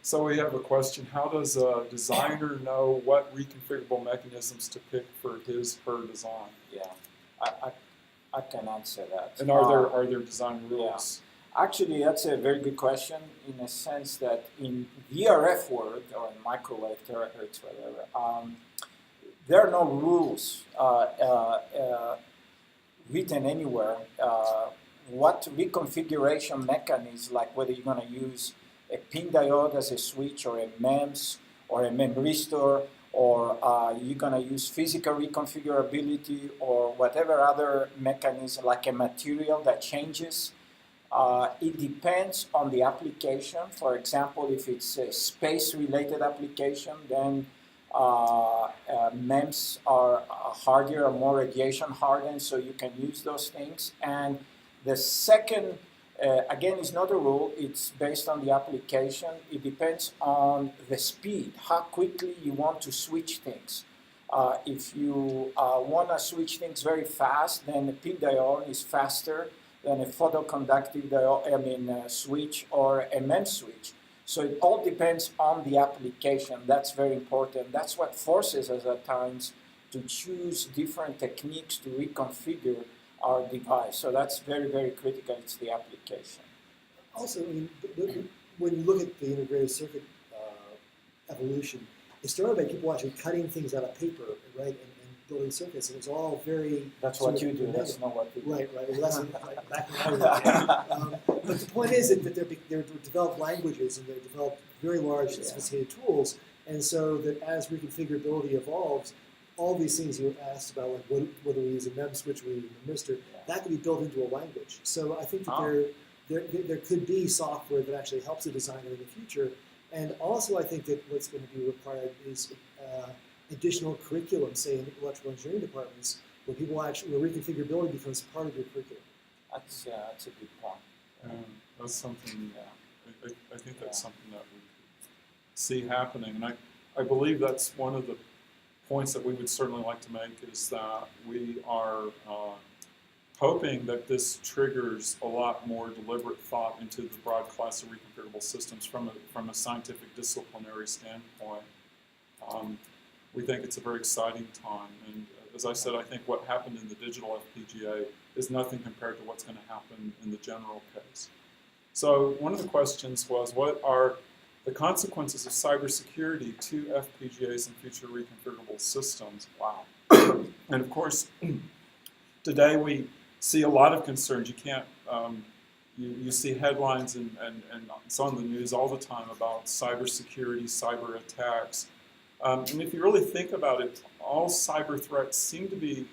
So we have a question. How does a designer know what reconfigurable mechanisms to pick for her design? Yeah, I can answer that. And are there design rules? Yeah. Actually, that's a very good question in a sense that in VRF world, or in microwave terahertz, whatever, there are no rules written anywhere. What reconfiguration mechanism, like whether you're going to use a pin diode as a switch, or a MEMS, or a memristor, or you're going to use physical reconfigurability, or whatever other mechanism, like a material that changes. It depends on the application. For example, if it's a space-related application, then MEMS are harder or more radiation hardened, so you can use those things. And the second, again, is not a rule. It's based on the application. It depends on the speed, how quickly you want to switch things. If you want to switch things very fast, then the pin diode is faster than a photoconductive diode, switch, or a MEMS switch. So it all depends on the application. That's very important. That's what forces us at times to choose different techniques to reconfigure our device. So that's very, very critical. It's the application. Also, when you look at the integrated circuit evolution, it started by people actually cutting things out of paper, right, and building circuits. And it's all very... That's what you do. That's not what we do. Right. Well, that's like back when I was but the point is that they're developed languages, and they developed very large, sophisticated tools. And so that as reconfigurability evolves, all these things you asked about, like whether we use a MEMS switch, whether we use a MR, that could be built into a language. So I think that there could be software that actually helps a designer in the future. And also I think that what's going to be required is additional curriculum, say in electrical engineering departments, where reconfigurability becomes part of your curriculum. That's a good point. That's something, I think that's something that we could see happening. And I believe that's one of the points that we would certainly like to make, is that we are hoping that this triggers a lot more deliberate thought into the broad class of reconfigurable systems from a scientific disciplinary standpoint. We think it's a very exciting time, and as I said, I think what happened in the digital FPGA is nothing compared to what's going to happen in the general case. So one of the questions was, what are the consequences of cybersecurity to FPGAs and future reconfigurable systems? Wow. And of course, today we see a lot of concerns. You can't, you see headlines and it's on the news all the time about cybersecurity, cyber attacks. And if you really think about it, all cyber threats seem to be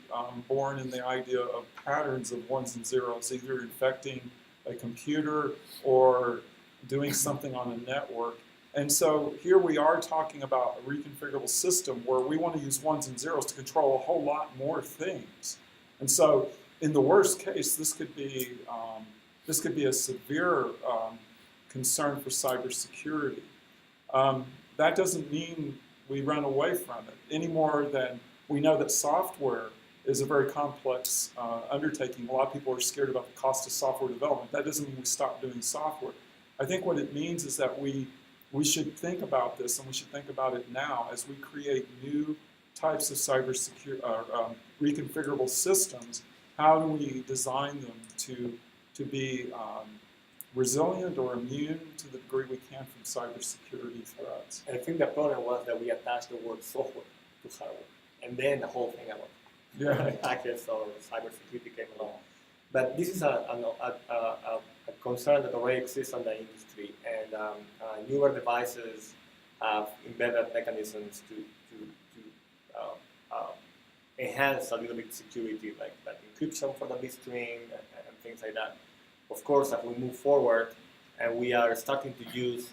born in the idea of patterns of ones and zeros, either infecting a computer or doing something on a network. And so here we are talking about a reconfigurable system where we want to use ones and zeros to control a whole lot more things. And so in the worst case, this could be a severe concern for cybersecurity. That doesn't mean we run away from it any more than we know that software is a very complex undertaking. A lot of people are scared about the cost of software development. That doesn't mean we stop doing software. I think what it means is that we should think about this, and we should think about it now as we create new types of reconfigurable systems. How do we design them to be resilient or immune to the degree we can from cybersecurity threats? And I think the problem was that we attached the word software to hardware, and then the whole thing about hackers or cybersecurity came along. But this is a concern that already exists in the industry, and newer devices have embedded mechanisms to enhance a little bit security, like encryption for the bitstream and things like that. Of course, as we move forward and we are starting to use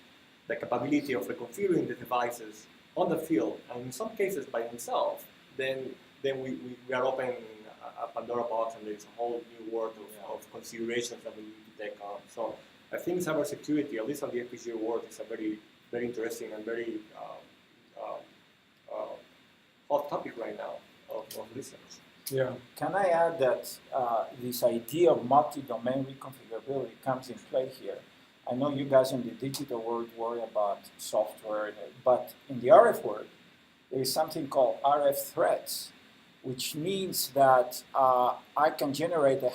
the capability of reconfiguring the devices on the field, and in some cases by themselves, then we are opening a Pandora box, and there's a whole new world of considerations that we need to take on. So I think cybersecurity, at least on the FPGA world, is a very, very interesting and very hot topic right now of research. Yeah. Can I add that this idea of multi-domain reconfigurability comes in play here? I know you guys in the digital world worry about software, but in the RF world, there is something called RF threads, which means that I can generate a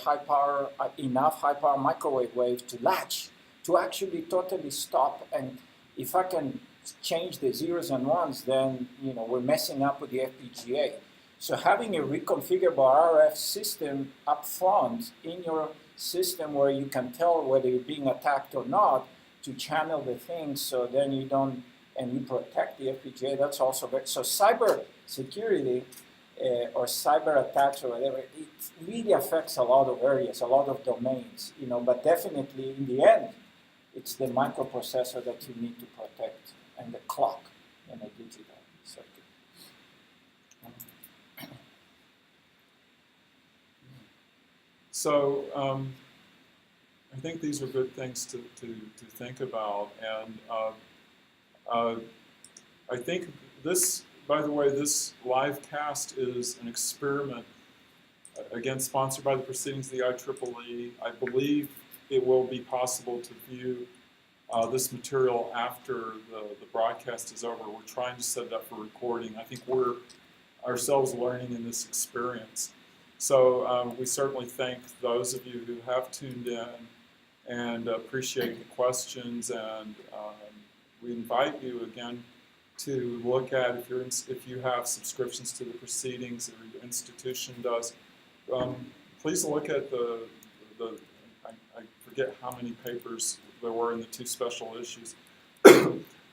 enough high power microwave wave to latch, to actually totally stop. And if I can change the zeros and ones, then we're messing up with the FPGA. So having a reconfigurable RF system up front in your system where you can tell whether you're being attacked or not to channel the things, so then you don't, and you protect the FPGA, that's also very, so cyber security or cyber attacks or whatever, it really affects a lot of areas, a lot of domains, but definitely in the end, it's the microprocessor that you need to protect and the clock in a digital circuit. So I think these are good things to think about, and I think this, by the way, this live cast is an experiment, again sponsored by the Proceedings of the IEEE. I believe it will be possible to view this material after the broadcast is over. We're trying to set it up for recording. I think we're ourselves learning in this experience. So we certainly thank those of you who have tuned in and appreciate the questions, and we invite you again to look at, if you have subscriptions to the Proceedings or your institution does, please look at I forget how many papers there were in the 2 special issues,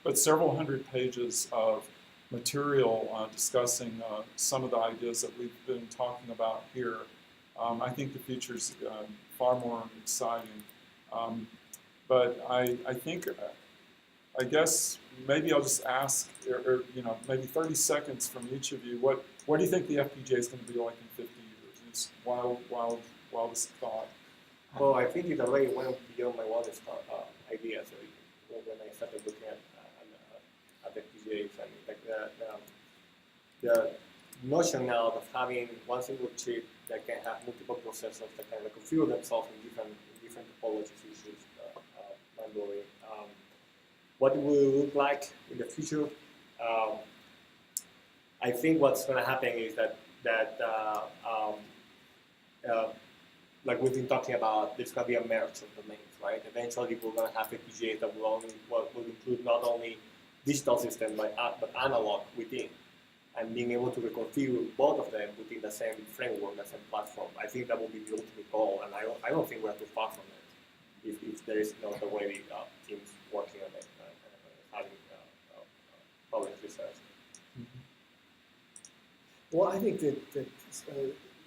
but several hundred pages of material discussing some of the ideas that we've been talking about here. I think the future's far more exciting. But I think, I guess maybe I'll just ask, or maybe 30 seconds from each of you, what do you think the FPGA is going to be like in 50 years? It's wildest thought. Well, I think it already went beyond my wildest ideas when I started looking at FPGAs. I mean, like the notion now of having one single chip that can have multiple processors that can reconfigure themselves in different topologies issues manually. What it will look like in the future? I think what's going to happen is that like we've been talking about, there's going to be a merge of domains, right? Eventually, we're going to have FPGAs that will include not only digital systems but analog within, and being able to reconfigure both of them within the same framework, the same platform. I think that will be the ultimate goal, and I don't think we're too far from it. If there is the way teams working on it and having public research. Well, I think that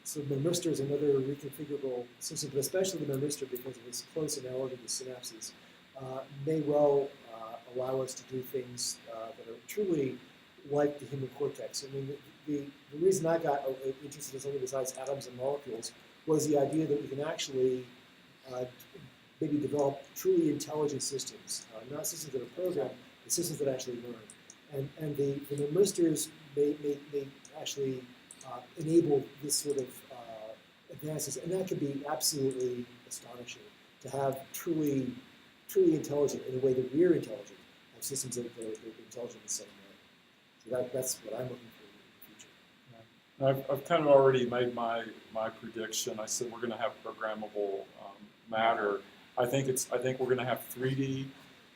so memristor is another reconfigurable system, but especially the memristor, because of its close analogy to synapses, may well allow us to do things that are truly like the human cortex. I mean, the reason I got interested in something besides atoms and molecules was the idea that we can actually maybe develop truly intelligent systems, not systems that are programmed, but systems that actually learn. And the memristors may actually enable this sort of advances, and that could be absolutely astonishing, to have truly intelligent, in the way that we're intelligent, have systems that are intelligent in the same way. So that's what I'm looking for in the future. I've kind of already made my prediction. I said we're going to have programmable matter. I think we're going to have 3D,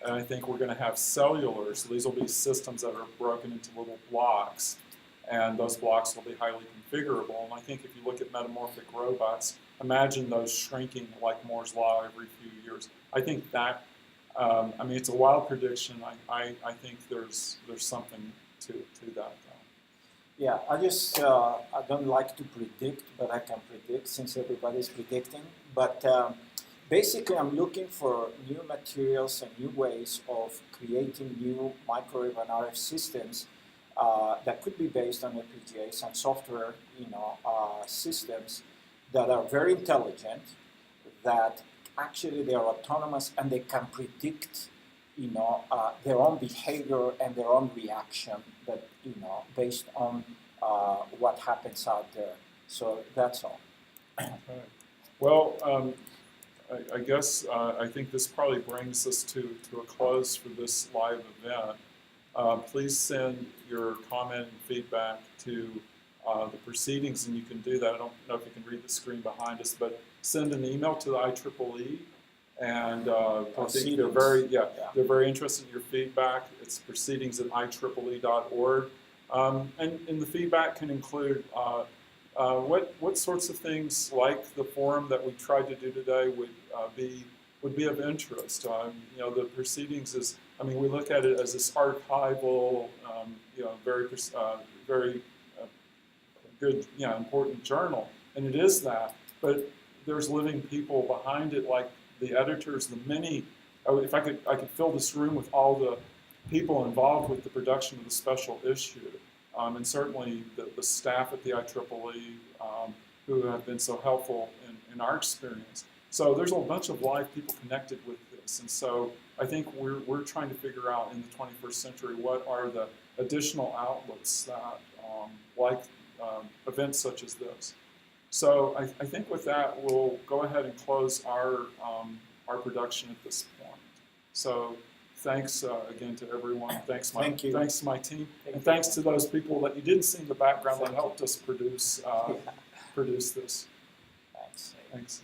and I think we're going to have cellular. So these will be systems that are broken into little blocks, and those blocks will be highly configurable. And I think if you look at metamorphic robots, imagine those shrinking like Moore's Law every few years. I think that, I mean, it's a wild prediction. I think there's something to that, though. Yeah, I don't like to predict, but I can predict since everybody's predicting. But basically, I'm looking for new materials and new ways of creating new microwave and RF systems that could be based on FPGAs and software, systems that are very intelligent, that actually they are autonomous and they can predict, their own behavior and their own reaction, that based on what happens out there. So that's all. Okay. Well, I guess I think this probably brings us to a close for this live event. Please send your comment and feedback to the proceedings, and you can do that. I don't know if you can read the screen behind us, but send an email to the IEEE, and I think they're very interested in your feedback. It's proceedings@IEEE.org, and the feedback can include what sorts of things, like the forum that we tried to do today, would be of interest. You know, the proceedings is, I mean, we look at it as this archival, you know, very good, you know, important journal, and it is that. But there's living people behind it, like the editors, the many. If I could fill this room with all the people involved with the production of the special issue, and certainly the staff at the IEEE who have been so helpful in our experience. So there's a bunch of live people connected with this, and so I think we're trying to figure out in the 21st century what are the additional outlets that like events such as this. So I think with that we'll go ahead and close our production at this point. So thanks again to everyone. Thanks to my team, and thanks to those people that you didn't see in the background that helped us produce this. Thanks. Thanks.